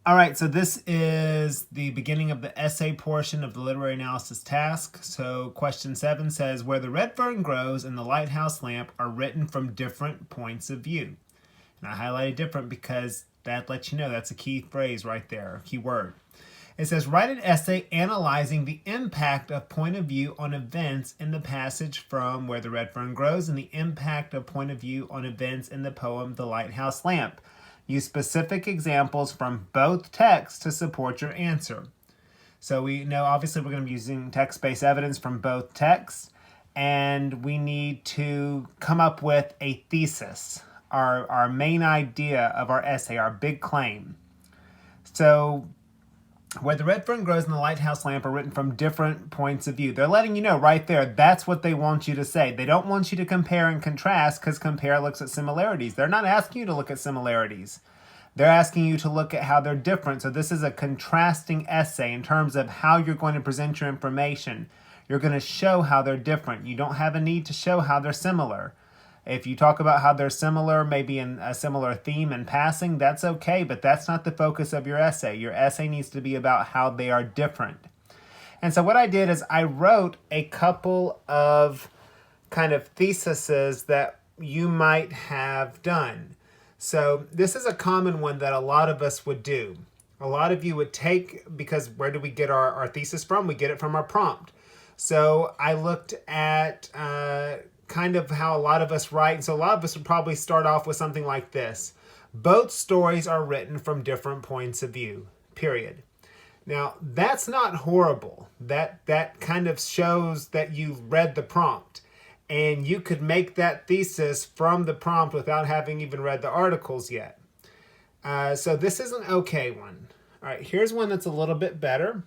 All right, so this is the beginning of the essay portion of the literary analysis task. So question 7 says, where the red fern grows and the lighthouse lamp are written from different points of view. And I highlighted different because that lets you know that's a key phrase right there, key word. It says, write an essay analyzing the impact of point of view on events in the passage from Where the Red Fern Grows and the impact of point of view on events in the poem The Lighthouse Lamp. Use specific examples from both texts to support your answer. So we know obviously we're going to be using text-based evidence from both texts, and we need to come up with a thesis, our main idea of our essay, our big claim. So where the red fern grows and the lighthouse lamp are written from different points of view. They're letting you know right there, that's what they want you to say. They don't want you to compare and contrast because compare looks at similarities. They're not asking you to look at similarities. They're asking you to look at how they're different. So this is a contrasting essay in terms of how you're going to present your information. You're going to show how they're different. You don't have a need to show how they're similar. If you talk about how they're similar, maybe in a similar theme in passing, that's okay, but that's not the focus of your essay. Your essay needs to be about how they are different. And so what I did is I wrote a couple of kind of theses that you might have done. So this is a common one that a lot of us would do. A lot of you would take, because where do we get our thesis from? We get it from our prompt. So I looked at kind of how a lot of us write. And so a lot of us would probably start off with something like this. Both stories are written from different points of view, period. Now, that's not horrible. That kind of shows that you read the prompt. And you could make that thesis from the prompt without having even read the articles yet. So this is an okay one. All right, here's one that's a little bit better.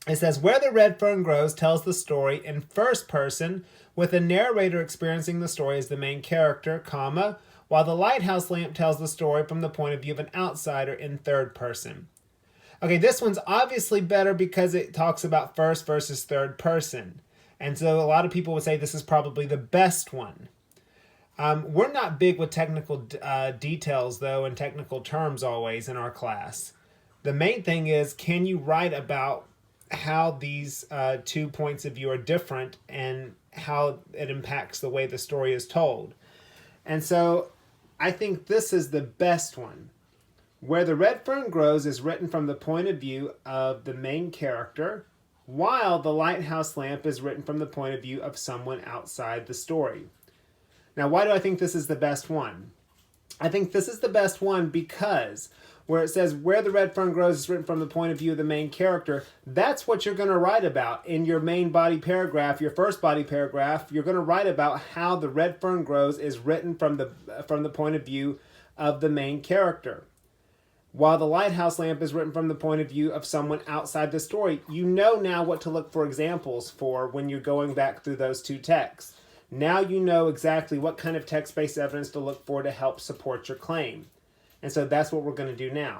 It says, where the red fern grows tells the story in first person with a narrator experiencing the story as the main character, comma, while the lighthouse lamp tells the story from the point of view of an outsider in third person. Okay, this one's obviously better because it talks about first versus third person. And so a lot of people would say this is probably the best one. We're not big with technical details, though, and technical terms always in our class. The main thing is, can you write about how these 2 points of view are different and how it impacts the way the story is told? And so I think this is the best one. Where the red fern grows is written from the point of view of the main character, while the lighthouse lamp is written from the point of view of someone outside the story. Now, why do I think this is the best one? I think this is the best one because where it says where the red fern grows is written from the point of view of the main character, that's what you're going to write about in your main body paragraph, your first body paragraph. You're going to write about how the red fern grows is written from the point of view of the main character. While the lighthouse lamp is written from the point of view of someone outside the story. You know now what to look for examples for when you're going back through those two texts. Now you know exactly what kind of text-based evidence to look for to help support your claim. And so that's what we're going to do now.